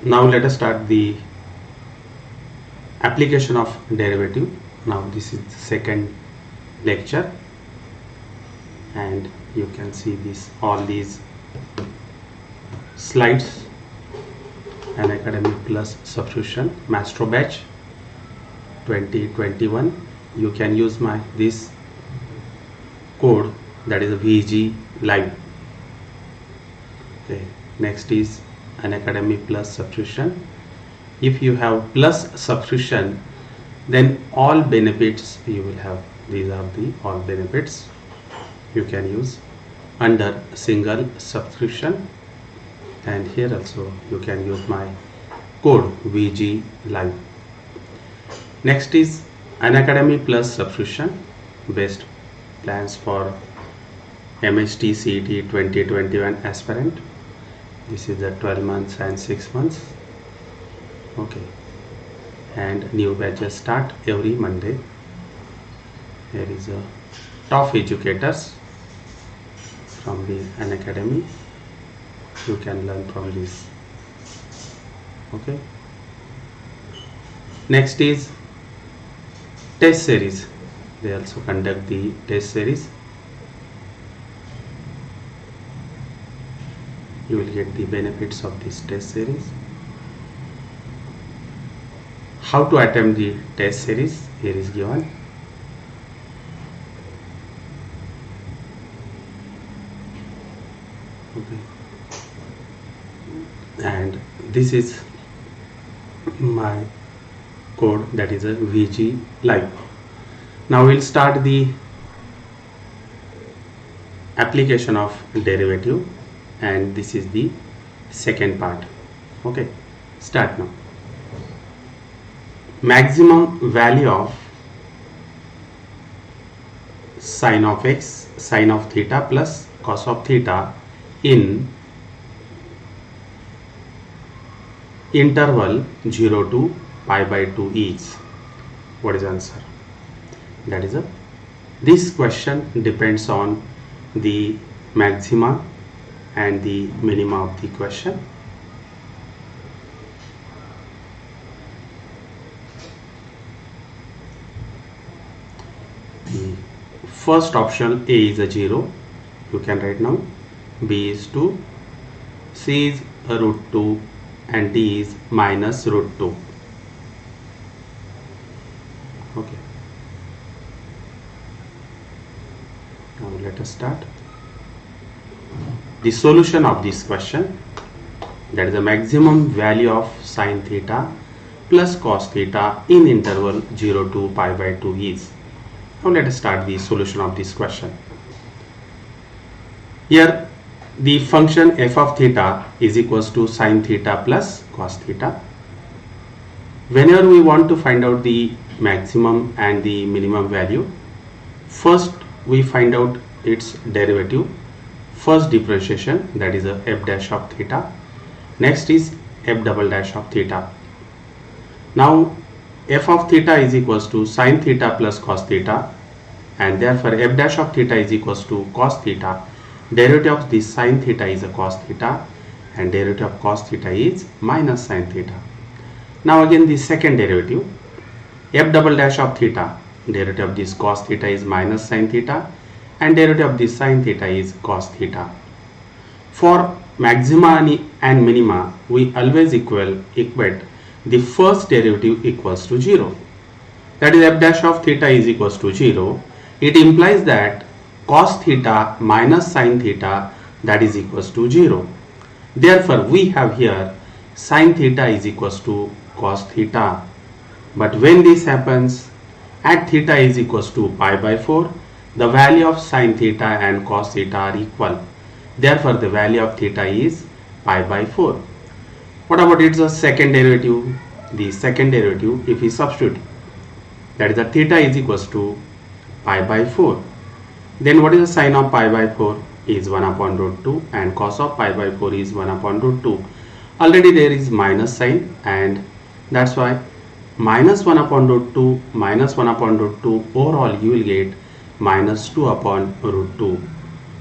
Now let us start the application of derivative. Now this is the second lecture, and you can see all these slides. Unacademy plus substitution master batch 2021. You can use this code, that is a VG live. Okay, next is Unacademy plus substitution. If you have plus substitution, then all benefits you will have. These are the all benefits you can use under single subscription, and here also you can use my code VG live. Next is Unacademy plus subscription based plans for MHT CET 2021 aspirant. This is the 12 months and 6 months. Okay, and new batches start every Monday. Here is a top educators from the Unacademy. You can learn from this. Okay, next is test series. They also conduct the test series. You will get the benefits of this test series. How to attempt the test series here is given. Okay, and this is my code, that is a VG live. Now we'll start the application of derivative, and this is the second part. Okay, start now. Maximum value of sine of x, sine of theta plus cos of theta in interval 0 to pi by 2 is. What is answer? That is this question depends on the maxima and the minima of the question. The first option A is a 0. You can write now. B is 2, C is a root 2, and D is minus root 2. Okay. Now let us start. The solution of this question, that is the maximum value of sine theta plus cos theta in interval 0 to pi by 2 is. Now let us start the solution of this question. Here the function f of theta is equals to sine theta plus cos theta. Whenever we want to find out the maximum and the minimum value, first we find out its derivative. First differentiation, that is a f dash of theta. Next is f double dash of theta. Now f of theta is equals to sine theta plus cos theta, and therefore f dash of theta is equals to cos theta. Derivative of this sine theta is a cos theta, and derivative of cos theta is minus sine theta. Now again the second derivative, f double dash of theta, derivative of this cos theta is minus sine theta, and derivative of this sine theta is cos theta. For maxima and minima, we always equate the first derivative equals to 0. That is f dash of theta is equals to 0. It implies that cos theta minus sine theta, that is equals to 0. Therefore we have here sine theta is equals to cos theta. But when this happens, at theta is equals to pi by 4, the value of sine theta and cos theta are equal. Therefore the value of theta is pi by 4. What about its second derivative? The second derivative, if we substitute, that is the theta is equals to pi by 4. Then what is the sine of pi by 4? Is 1 upon root 2, and cos of pi by 4 is 1 upon root 2. Already there is minus sign, and that's why minus 1 upon root 2 minus 1 upon root 2, overall you will get minus 2 upon root 2.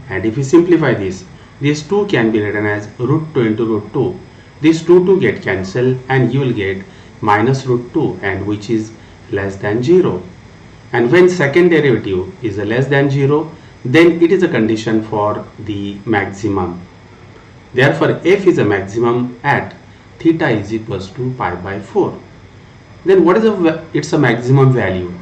And if you simplify this, these 2 can be written as root 2 into root 2. These 2 get cancelled and you will get minus root 2, and which is less than 0. And when second derivative is less than 0, then it is a condition for the maximum. Therefore, f is a maximum at theta is equals to pi by 4. Then what is its a maximum value?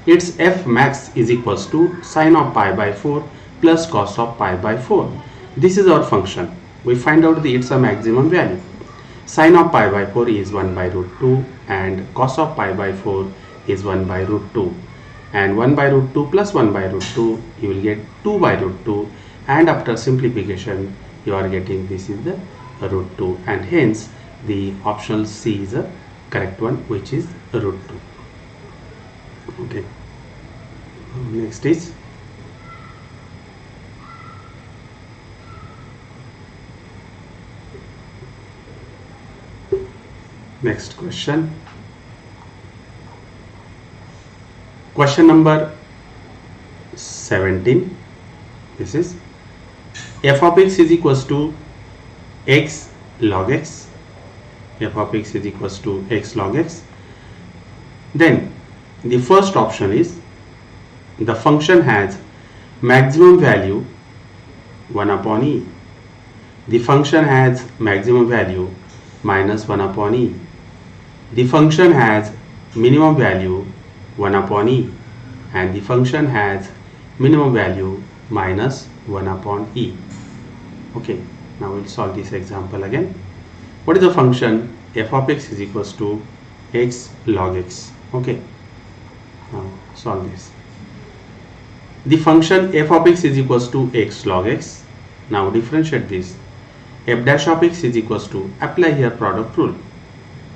Its f max is equals to sine of pi by 4 plus cos of pi by 4. This is our function. We find out its a maximum value. Sine of pi by 4 is 1 by root 2 and cos of pi by 4 is 1 by root 2. And 1 by root 2 plus 1 by root 2, you will get 2 by root 2, and after simplification you are getting this is the root 2, and hence the option C is a correct one, which is root 2. Okay. Next is next question. Question number 17. This is f of x is equals to x log x. F of x is equals to x log x. Then the first option is the function has maximum value 1 upon e. The function has maximum value minus 1 upon e. The function has minimum value 1 upon e, and the function has minimum value minus 1 upon e. Okay, now we'll solve this example again. What is the function? F of x is equals to x log x. Okay, now solve this. The function f of x is equals to x log x. Now differentiate this. F dash of x is equals to, apply here product rule,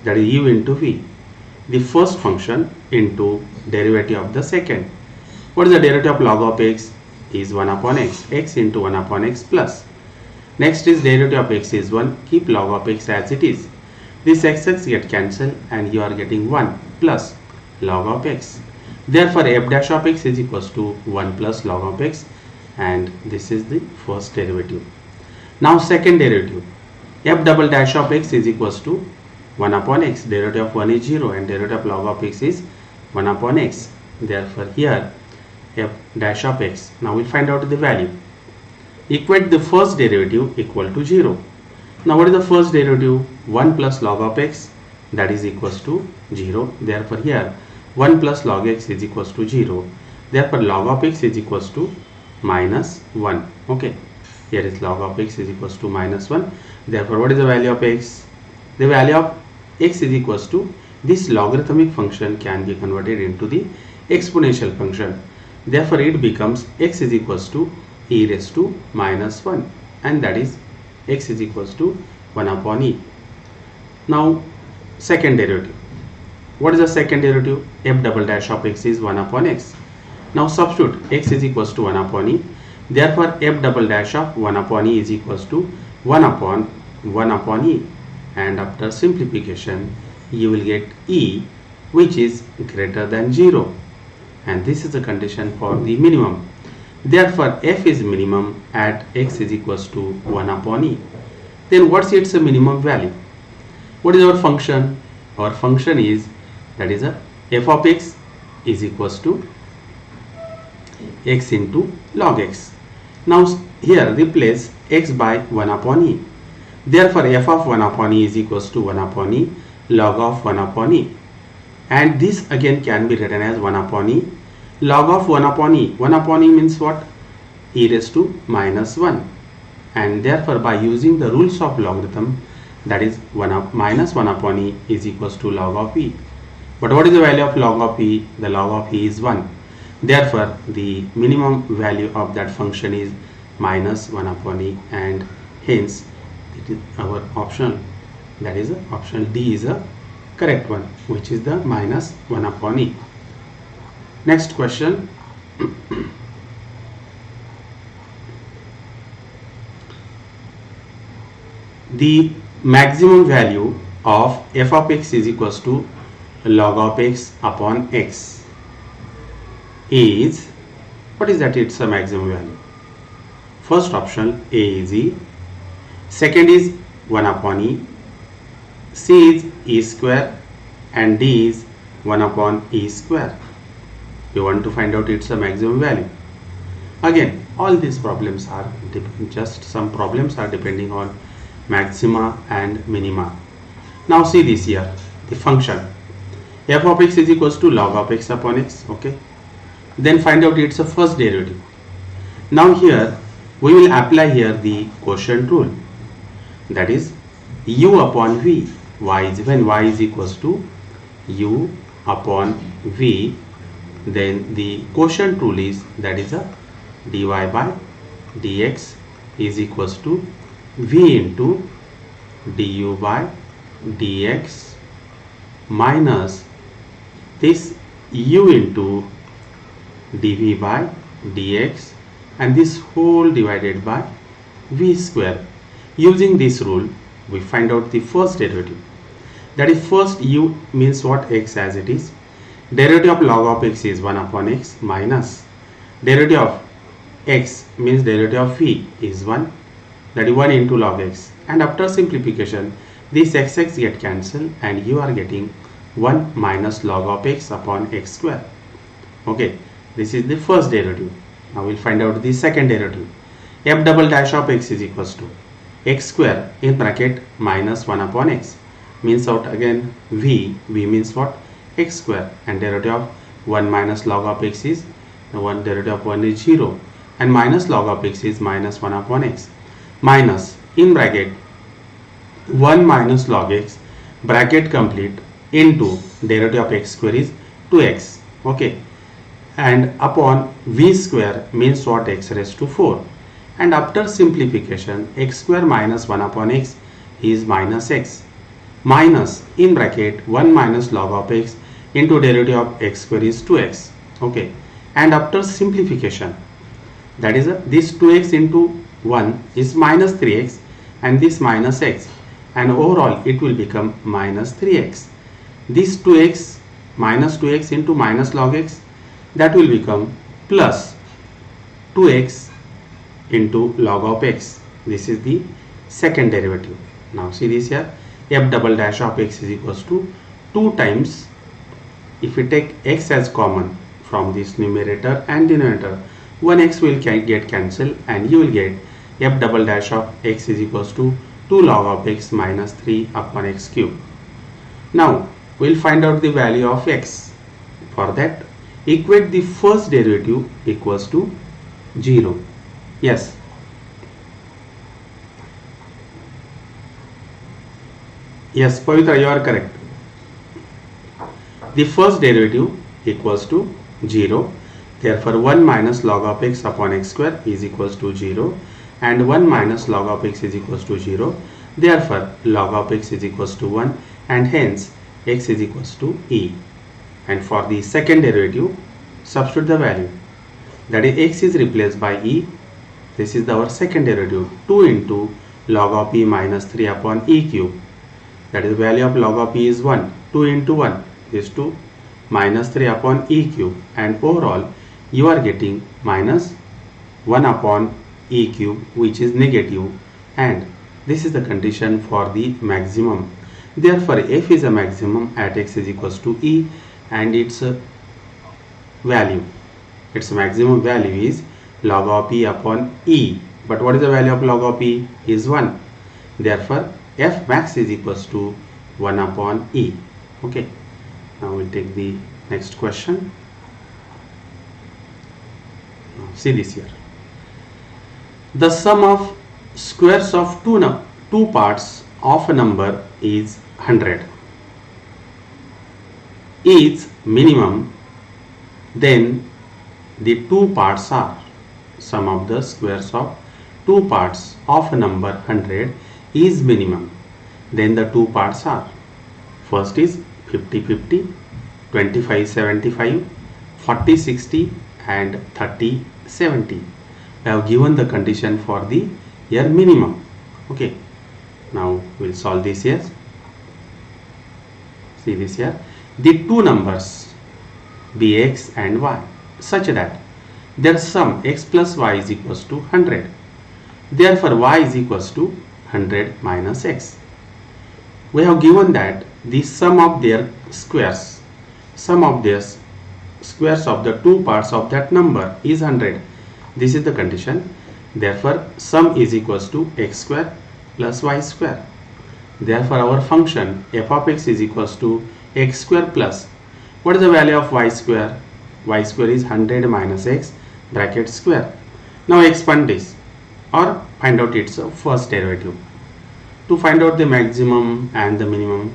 that is u into v. The first function into derivative of the second. What is the derivative of log of x? Is 1 upon x. X into 1 upon x plus. Next is derivative of x is 1. Keep log of x as it is. This x get cancelled and you are getting 1 plus log of x. Therefore, f dash of x is equals to 1 plus log of x, and this is the first derivative. Now second derivative. F double dash of x is equals to 1 upon x. Derivative of 1 is 0 and derivative of log of x is 1 upon x. Therefore here f dash of x. Now we'll find out the value. Equate the first derivative equal to 0. Now what is the first derivative? 1 plus log of x, that is equals to 0. Therefore here 1 plus log x is equals to 0. Therefore log of x is equals to minus 1. Okay, here is log of x is equals to minus 1. Therefore what is the value of x? The value of x is equals to, this logarithmic function can be converted into the exponential function. Therefore it becomes x is equals to e raised to minus 1, and that is x is equals to 1 upon e. Now second derivative. What is the second derivative? F double dash of x is 1 upon x. Now substitute x is equals to 1 upon e. Therefore f double dash of 1 upon e is equals to 1 upon e, and after simplification you will get e, which is greater than 0, and this is the condition for the minimum. Therefore f is minimum at x is equals to 1 upon e. Then what's its minimum value? What is our function? Our function is, that is a f of x is equals to x into log x. Now here replace x by 1 upon e. Therefore f of 1 upon e is equals to 1 upon e log of 1 upon e, and this again can be written as 1 upon e log of 1 upon e. 1 upon e means what? E raised to minus 1, and therefore by using the rules of logarithm, that is minus 1 upon e is equals to log of e. But what is the value of log of e? The log of e is 1. Therefore the minimum value of that function is minus 1 upon e, and hence it is our option, that is option D is a correct one, which is the minus 1 upon e. Next question. The maximum value of f of x is equals to log of x upon x is, what is that? It's a maximum value. First option A is e, second is 1 upon e, C is E square and D is 1 upon E square. You want to find out its maximum value. Again, all these problems are just some problems are depending on maxima and minima. Now see this here, the function f of x is equals to log of x upon x. Okay, then find out its first derivative. Now here we will apply here the quotient rule, that is u upon v. When y is equals to u upon v, then the quotient rule is, that is a dy by dx is equals to v into du by dx minus this u into dv by dx and this whole divided by v square. Using this rule we find out the first derivative, that is first u means what, x as it is. Derivative of log of x is 1 upon x minus derivative of x means derivative of v is 1, that is 1 into log x, and after simplification this x get cancelled and you are getting 1 minus log of x upon x square. Okay, this is the first derivative. Now we'll find out the second derivative. F double dash of x is equals to x square in bracket minus 1 upon x, means out again v means what, x square, and derivative of 1 minus log of x is 1, derivative of 1 is 0, and minus log of x is minus 1 upon x, minus in bracket 1 minus log x bracket complete into derivative of x square is 2x. Okay, and upon v square means what, x raised to 4, and after simplification x square minus 1 upon x is minus x, minus in bracket 1 minus log of x into derivative of x square is 2x. Okay, and after simplification, that is this 2x into 1 is minus 3x and this minus x, and overall it will become minus 3x. This 2x minus 2x into minus log x, that will become plus 2x into log of x. This is the second derivative. Now see this here, f double dash of x is equals to 2 times, if we take x as common from this numerator and denominator, one x will get cancelled and you will get f double dash of x is equals to 2 log of x minus 3 upon x cube. Now we will find out the value of x. For that, equate the first derivative equals to 0. Yes, Pavitra, you are correct. The first derivative equals to 0, therefore 1 minus log of x upon x square is equals to 0, and 1 minus log of x is equals to 0, therefore log of x is equals to 1, and hence x is equals to e. And for the second derivative, substitute the value, that is x is replaced by e. This is our second derivative, 2 into log of e minus 3 upon e cube, that is the value of log of e is 1, 2 into 1 is 2 minus 3 upon e cube, and overall you are getting minus 1 upon e cube, which is negative, and this is the condition for the maximum. Therefore f is a maximum at x is equals to e, and its value, its maximum value is log of e upon e. But what is the value of log of e? Is 1. Therefore f max is equals to 1 upon e. Okay, now we'll take the next question. Now see this here, the sum of squares of two parts of a number is 100 is minimum, then the two parts are, sum of the squares of two parts of a number 100 is minimum, then the two parts are, first is 50-50, 25-75, 40-60 and 30-70. I have given the condition for the here minimum. Okay, now we'll solve this here. See this here, the two numbers be x and y such that their sum x plus y is equals to 100. Therefore y is equals to 100 minus x. we have given that the sum of their squares of the two parts of that number is 100. This is the condition. Therefore, sum is equals to x square plus y square. Therefore, our function f of x is equals to x square plus, what is the value of y square? Y square is 100 minus x bracket square. Now expand this or find out its first derivative. To find out the maximum and the minimum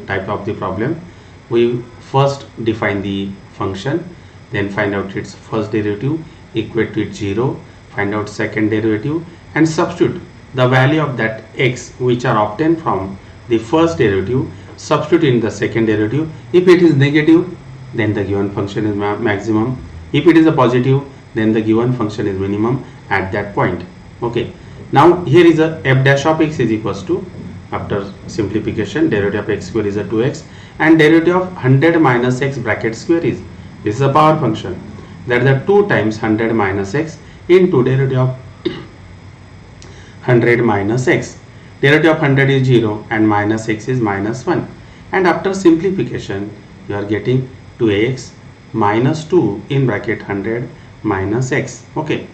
type of the problem, we first define the function, then find out its first derivative, equate to it 0, find out second derivative and substitute the value of that x which are obtained from the first derivative, substitute in the second derivative. If it is negative, then the given function is maximum. If it is a positive, then the given function is minimum at that point. Okay. Now here is a f dash of x is equals to, after simplification, derivative of x square is a 2x and derivative of 100 minus x bracket square is, this is a power function, that is the 2 times 100 minus x into derivative of 100 minus x. Derivative of 100 is 0 and minus x is minus 1, and after simplification you are getting 2x minus 2 in bracket 100 minus x. Okay,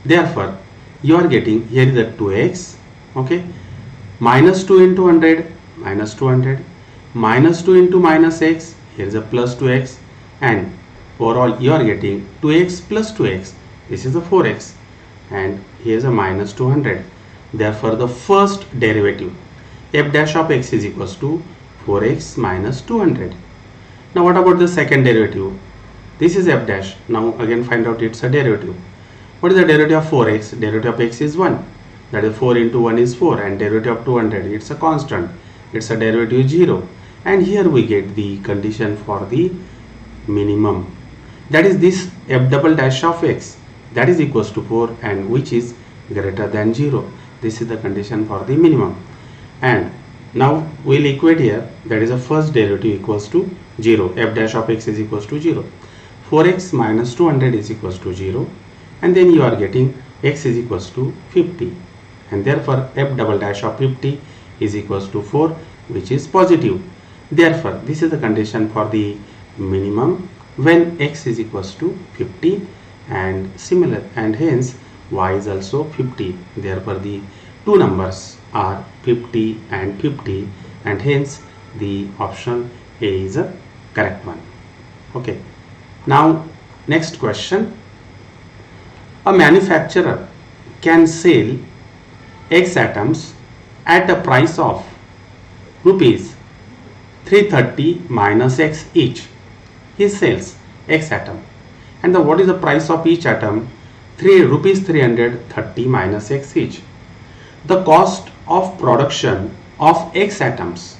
therefore you are getting, here is a 2x, okay, minus 2 into 100 minus 200, minus 2 into minus x, here is a plus 2x, and overall you are getting 2x plus 2x, this is the 4x, and here is a minus 200. Therefore the first derivative f dash of x is equals to 4x minus 200. Now what about the second derivative? This is f dash. Now again find out its a derivative. What is the derivative of 4x? Derivative of x is 1. That is 4 into 1 is 4, and derivative of 200, it's a constant. It's a derivative 0. And here we get the condition for the minimum. That is this f double dash of x, that is equals to 4 and which is greater than 0. This is the condition for the minimum. And now we'll equate here, that is the first derivative equals to 0. F dash of x is equals to 0. 4x minus 200 is equals to 0. And then you are getting x is equals to 50. And therefore f double dash of 50 is equals to 4, which is positive. Therefore this is the condition for the minimum when x is equals to 50 and similar, and hence y is also 50. Therefore the two numbers are 50 and 50, and hence the option A is a correct one. Okay. Now next question. A manufacturer can sell X atoms at a price of rupees 330 minus X each. He sells X atom, and what is the price of each atom? Rupees 330 minus X each. The cost of production of X atoms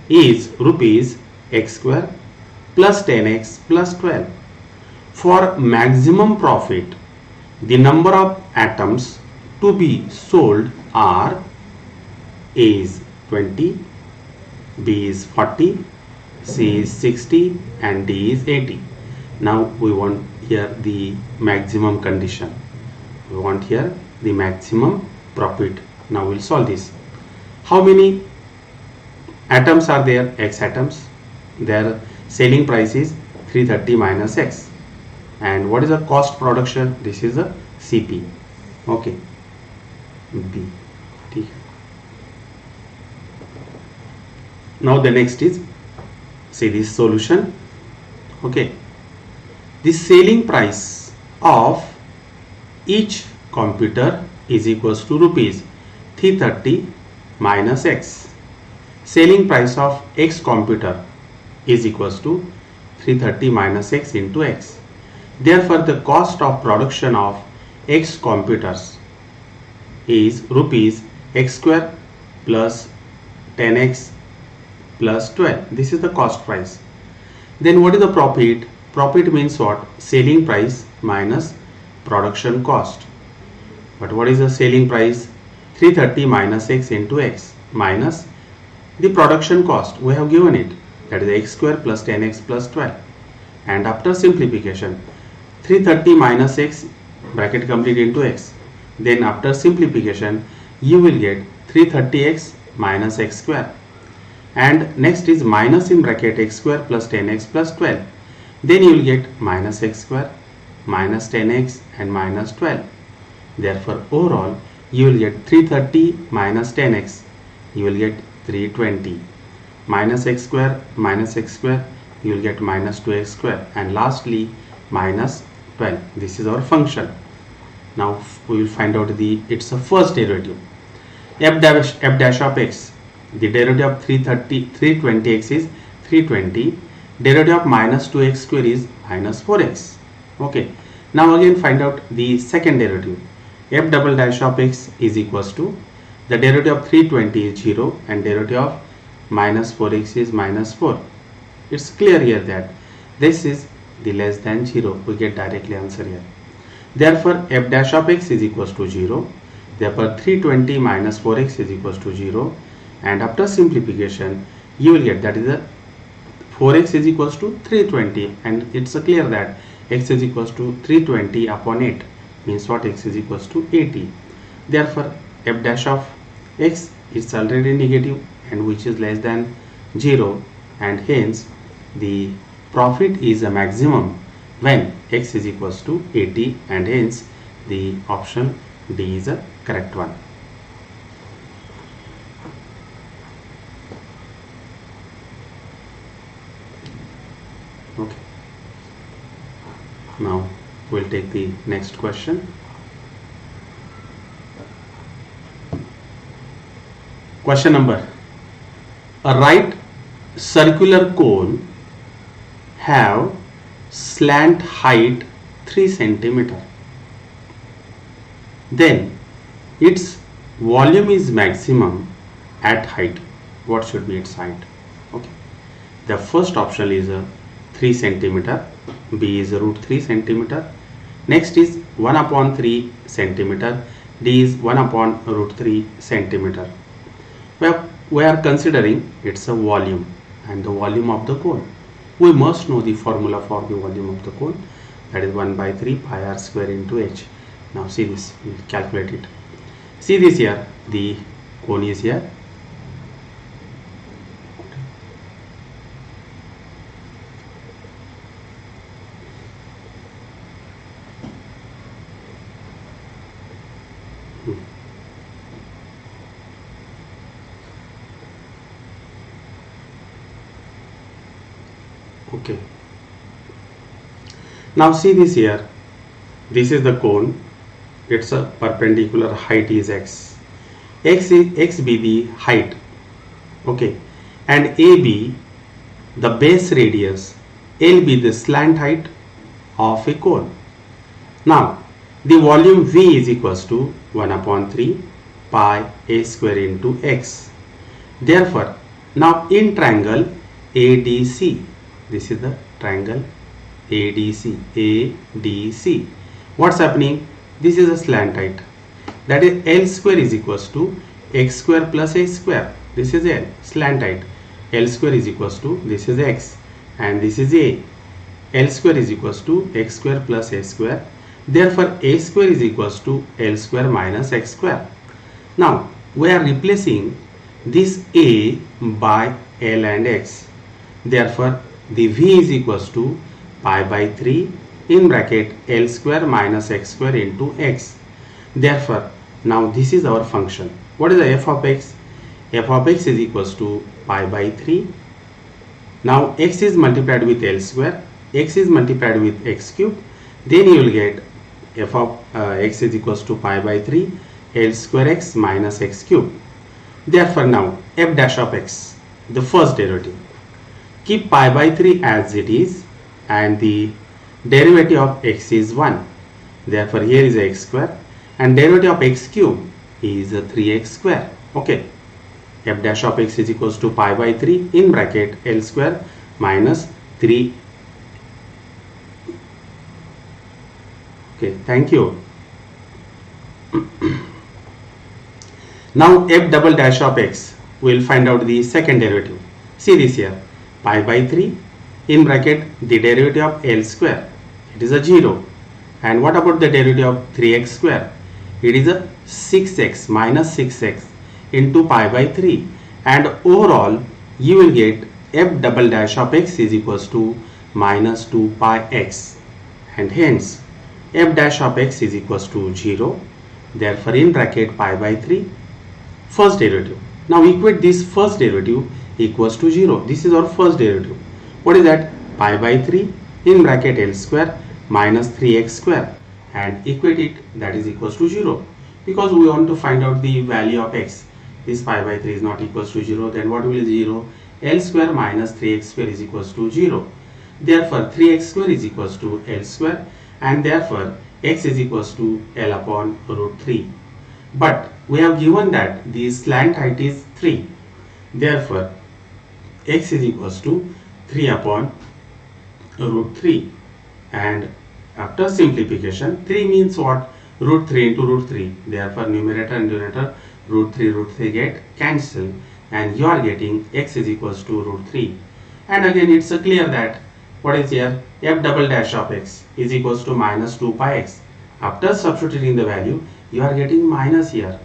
is rupees X square plus 10x plus 12. For maximum profit, the number of atoms to be sold are: A is 20, B is 40, C is 60 and D is 80. Now we want here the maximum condition. We want here the maximum profit. Now we'll solve this. How many atoms are there? X atoms. Their selling price is 330 minus X. And what is the cost production? This is a CP. Okay. B. T. Now the next is, see this solution. Okay. The selling price of each computer is equals to rupees 330 minus X. Selling price of X computer is equals to 330 minus X into X. Therefore the cost of production of X computers is rupees X square plus 10x plus 12. This is the cost price. Then what is the profit? Profit means what? Selling price minus production cost. But what is the selling price? 330 minus X into X minus the production cost. We have given it, that is X square plus 10x plus 12. And after simplification, 330 minus X bracket complete into X. Then after simplification, you will get 330x minus X square. and next is minus in bracket x square plus 10x plus 12. Then you will get minus x square, minus 10x and minus 12. Therefore overall you will get 330 minus 10x, you will get 320, minus x square, you will get minus 2x square, and lastly minus 12. This is our function. Now we will find out its a first derivative. F dash of x, the derivative of 320x is 320, derivative of minus 2x square is minus 4x. Okay, now again find out the second derivative. F double dash of x is equals to, the derivative of 320 is 0 and derivative of minus 4x is minus 4. It's clear here that this is the less than 0. We get directly answer here. Therefore f dash of x is equals to 0. Therefore 320 minus 4x is equals to 0, and after simplification you will get that is a 4x is equals to 320, and it's clear that x is equals to 320 upon 8 means what, x is equals to 80. Therefore f dash of x is already negative and which is less than 0, and hence the profit is a maximum when x is equals to 80, and hence the option D is a correct one. Okay, now we'll take the next question. Question number: a right circular cone have slant height 3 centimeter. Then its volume is maximum at height. What should be its height? Okay, the first option is 3 centimeter, B is root 3 centimeter. Next is 1 upon 3 centimeter, D is 1 upon root 3 centimeter. We are considering its a volume and the volume of the cone. We must know the formula for the volume of the cone, that is 1 by 3 pi r square into h. Now see this, we will calculate it. See this here, the cone is here. Okay, now see this here, this is the cone, its a perpendicular height is x be the height, okay, and AB the base radius, L be the slant height of a cone. Now the volume V is equals to 1 upon 3 pi a square into x. Therefore now in triangle ADC, this is the triangle ADC. What's happening? This is a slant height, that is L square is equals to x square plus a square. This is L, slant height. L square is equals to, this is x and this is a. L square is equals to x square plus a square. Therefore a square is equals to L square minus x square. Now we are replacing this a by L and x. Therefore the V is equals to pi by 3 in bracket L square minus x square into x. Therefore now this is our function. What is the f of x? F of x is equals to pi by 3. Now x is multiplied with L square, x is multiplied with x cube. Then you will get f of x is equals to pi by 3 L square x minus x cube. Therefore now f dash of x, the first derivative, keep pi by 3 as it is, and the derivative of x is 1. Therefore here is x square, and derivative of x cube is 3x square. Okay, f dash of x is equals to pi by 3 in bracket L square minus 3. Okay, thank you. Now f double dash of x, we will find out the second derivative. See this here, pi by 3 in bracket the derivative of L square, it is a 0. And what about the derivative of 3x square? It is a 6x minus 6x into pi by 3, and overall you will get f double dash of x is equals to minus 2 pi x, and hence f dash of x is equals to 0. Therefore in bracket pi by 3 first derivative. Now equate this first derivative equals to 0. This is our first derivative. What is that? Pi by 3 in bracket L square minus 3x square, and equate it, that is equals to 0. Because we want to find out the value of x, this pi by 3 is not equals to 0, then what will be 0? L square minus 3x square is equals to 0. Therefore 3x square is equals to L square, and therefore x is equals to L upon root 3. But we have given that the slant height is 3. Therefore x is equals to 3 upon root 3, and after simplification 3 means what? Root 3 into root 3. Therefore numerator and denominator root 3 get cancelled, and you are getting x is equals to root 3. And again it's clear that what is here? F double dash of x is equals to minus 2 pi x. After substituting the value, you are getting minus here.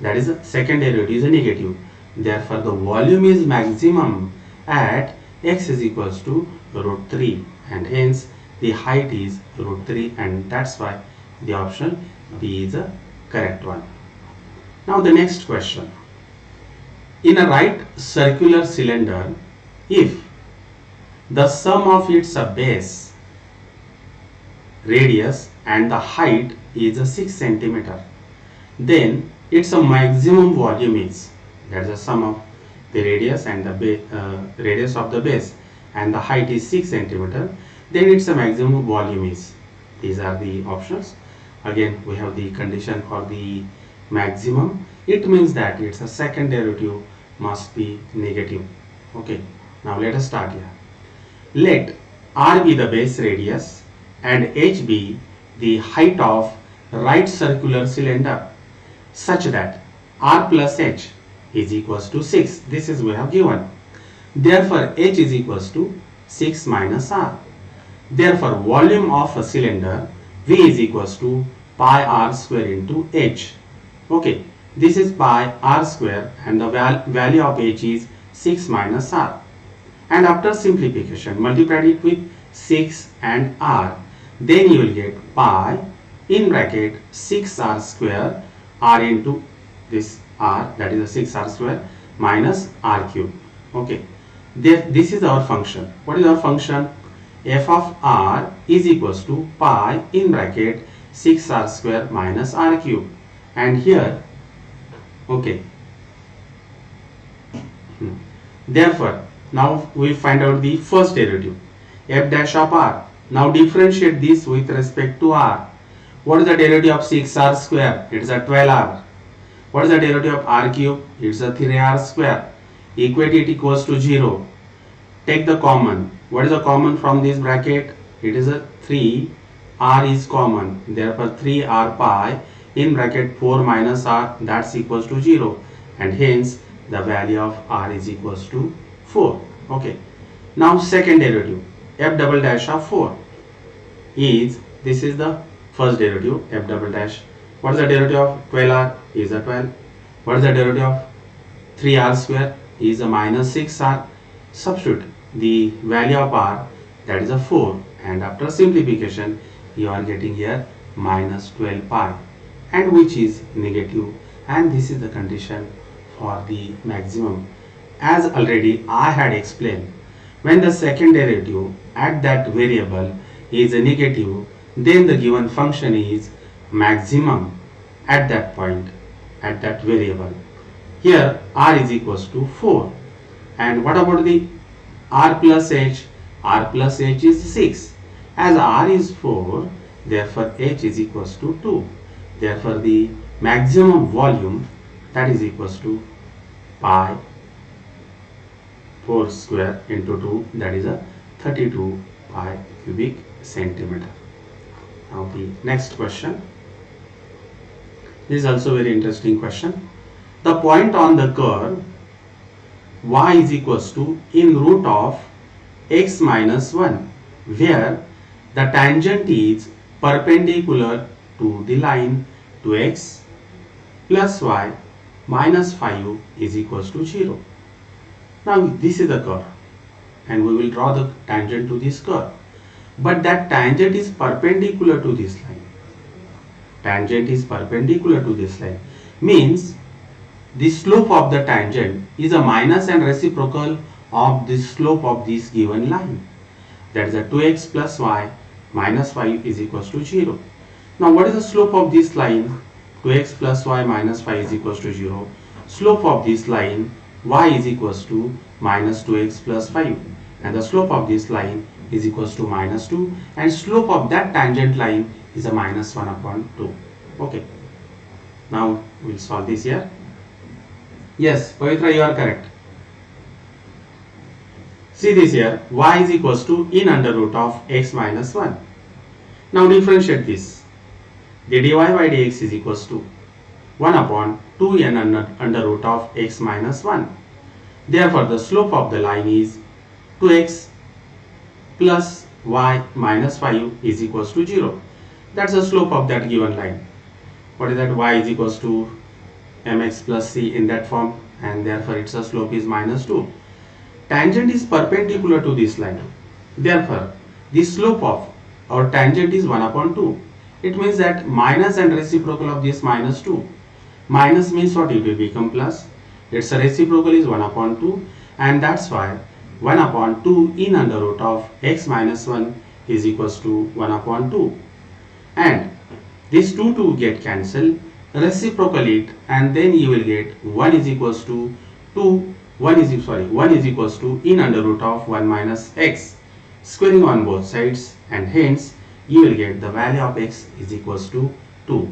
That is the second derivative is a negative. Therefore the volume is maximum at x is equals to root 3, and hence the height is root 3, and that's why the option B is the correct one. Now the next question. In a right circular cylinder, if the sum of its base, radius and the height is 6 centimeter, then its maximum volume is, that is the sum of the radius and the radius of the base and the height is 6 centimeter, then its maximum volume is. These are the options. Again we have the condition for the maximum. It means that its a second derivative must be negative. Okay, now let us start here. Let r be the base radius and h be the height of right circular cylinder, such that r plus h is equals to 6. This is we have given. Therefore h is equals to 6 minus r. Therefore volume of a cylinder V is equals to pi r square into h. Okay, this is pi r square, and the value of h is 6 minus r. And after simplification, multiply it with 6 and r, then you will get pi in bracket 6r square r into this r, that is a 6r square minus r cube. Okay, this is our function. What is our function? F of r is equals to pi in bracket 6r square minus r cube, and here okay, therefore now we find out the first derivative, f dash of r. Now differentiate this with respect to r. What is the derivative of 6r square? It is a 12r. What is the derivative of r cube? It is a 3r square. Equate it equals to 0. Take the common. What is the common from this bracket? It is a 3. R is common. Therefore 3r pi in bracket 4 minus r, that's equals to 0, and hence the value of r is equals to 4. Okay. Now second derivative, f double dash of 4 is, this is the first derivative, f double dash. What is the derivative of 12r? Is a 12. What is the derivative of 3r square? Is a minus 6r. Substitute the value of r, that is a 4, and after simplification you are getting here minus 12 pi, and which is negative, and this is the condition for the maximum. As already I had explained, when the second derivative at that variable is a negative, then the given function is maximum at that point, at that variable. Here r is equals to 4, and what about the r plus h? R plus h is 6. As r is 4, therefore h is equals to 2. Therefore the maximum volume, that is equals to pi 4 square into 2, that is a 32 pi cubic centimeter. Now the next question. This is also a very interesting question. The point on the curve y is equals to in root of x minus 1, where the tangent is perpendicular to the line to x plus y minus 5 is equals to 0. Now this is the curve and we will draw the tangent to this curve. But that tangent is perpendicular to this line. Tangent is perpendicular to this line. Means the slope of the tangent is a minus and reciprocal of the slope of this given line. That is a 2x plus y minus 5 is equals to 0. Now what is the slope of this line? 2x plus y minus 5 is equals to 0. Slope of this line y is equals to minus 2x plus 5 and the slope of this line is equals to minus 2 and slope of that tangent line is a minus 1 upon 2. Okay. Now we will solve this here. Yes, Pavitra, you are correct. See this here, y is equals to in under root of x minus 1. Now differentiate this. The dy by dx is equals to 1 upon 2n under root of x minus 1. Therefore, the slope of the line is 2x plus y minus 5 is equals to 0. That's the slope of that given line. What is that? Y is equals to mx plus c in that form and therefore its slope is minus 2. Tangent is perpendicular to this line. Therefore, the slope of our tangent is 1 upon 2. It means that minus and reciprocal of this minus 2. Minus means what? It will become plus. Its reciprocal is 1 upon 2 and that's why 1 upon 2 in under root of x minus 1 is equals to 1 upon 2. And these two get cancelled, reciprocal it and then you will get 1 is equals to 1 is equals to in under root of 1 minus x, squaring on both sides and hence you will get the value of x is equals to 2.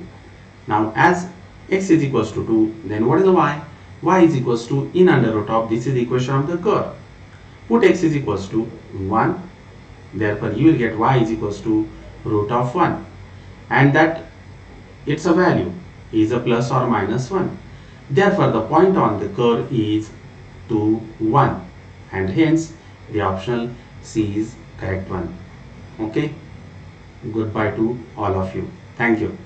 Now as x is equals to 2, then what is the y? Y is equals to in under root of, this is the equation of the curve. Put x is equals to 1, therefore you will get y is equals to root of 1 and that its a value is a plus or minus 1. Therefore the point on the curve is to 1 and hence the option C is correct one. Okay. Goodbye to all of you. Thank you.